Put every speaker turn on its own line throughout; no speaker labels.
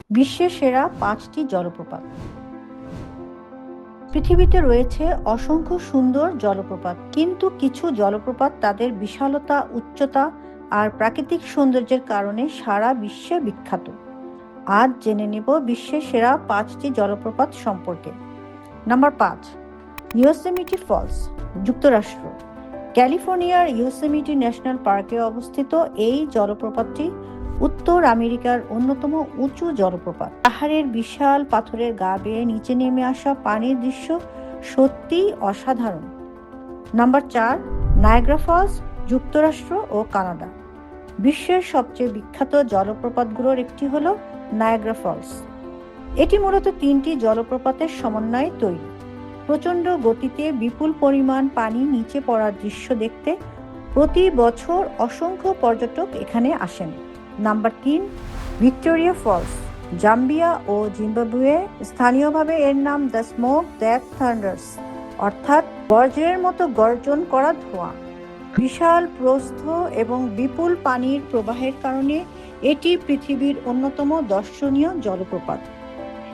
বিশ্বের সেরা 5টি জলপ্রপাত। পৃথিবীতে রয়েছে অসংখ্য সুন্দর জলপ্রপাত, কিন্তু কিছু জলপ্রপাত তাদের বিশালতা, উচ্চতা আর প্রাকৃতিক সৌন্দর্যের কারণে সারা বিশ্বে বিখ্যাত। আজ জেনে নেব বিশ্বের সেরা 5টি জলপ্রপাত সম্পর্কে। নাম্বার 5, ইয়োসেমিটি ফলস, যুক্তরাষ্ট্র। ক্যালিফোর্নিয়ার ইয়োসেমিটি ন্যাশনাল পার্কে অবস্থিত এই জলপ্রপাতটি উত্তর আমেরিকার অন্যতম উঁচু জলপ্রপাত। পাহাড়ের বিশাল পাথরের গা বেয়ে নিচে নেমে আসা পানির দৃশ্য সত্যিই অসাধারণ। নাম্বার 4, নায়াগ্রা ফলস, যুক্তরাষ্ট্র ও কানাডা। বিশ্বের সবচেয়ে বিখ্যাত জলপ্রপাতগুলোর একটি হলো নায়াগ্রা ফলস। এটি মূলত 3টি জলপ্রপাতের সমন্বয়ে তৈরি। প্রচণ্ড গতিতে বিপুল পরিমাণ পানি নিচে পড়ার দৃশ্য দেখতে প্রতি বছর অসংখ্য পর্যটক এখানে আসেন। নাম্বার 3, ভিক্টোরিয়া ফলস, জাম্বিয়া ও জিম্বাবুয়ে। স্থানীয়ভাবে এর নাম দ্য স্মোক দ্যাট থান্ডার্স, অর্থাৎ বজ্রের মতো গর্জন করা ধোঁয়া। বিশাল প্রস্থ এবং বিপুল পানির প্রবাহের কারণে এটি পৃথিবীর অন্যতম দর্শনীয় জলপ্রপাত।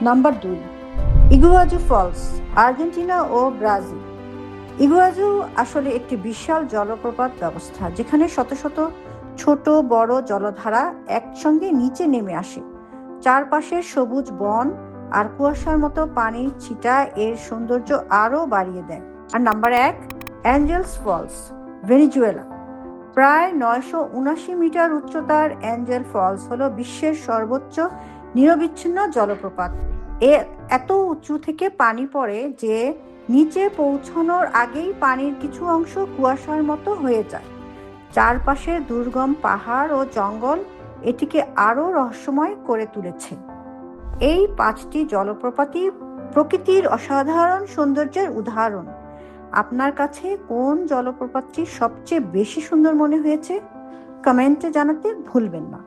নাম্বার 2, ইগুয়াজু ফলস, আর্জেন্টিনা ও ব্রাজিল। ইগুয়াজু আসলে একটি বিশাল জলপ্রপাত ব্যবস্থা, যেখানে শত শত ছোট বড় জলধারা একসঙ্গে নিচে নেমে আসে। চারপাশে সবুজ বন আর কুয়াশার মতো পানির ছিটা এর সৌন্দর্য আরও বাড়িয়ে দেয়। আর নাম্বার 1, অ্যাঞ্জেলস ফলস, ভেনেজুয়েলা। প্রায় 979 মিটার উচ্চতার অ্যাঞ্জেল ফলস হলো বিশ্বের সর্বোচ্চ নিরবিচ্ছিন্ন জলপ্রপাত। এত উঁচু থেকে পানি পড়ে যে নিচে পৌঁছানোর আগেই পানির কিছু অংশ কুয়াশার মতো হয়ে যায়। চারপাশের দুর্গম পাহাড় ও জঙ্গল এটিকে আরও রহস্যময় করে তুলেছে। এই 5টি জলপ্রপাতই প্রকৃতির অসাধারণ সৌন্দর্যের উদাহরণ। আপনার কাছে কোন জলপ্রপাতটি সবচেয়ে বেশি সুন্দর মনে হয়েছে? কমেন্টে জানাতে ভুলবেন না।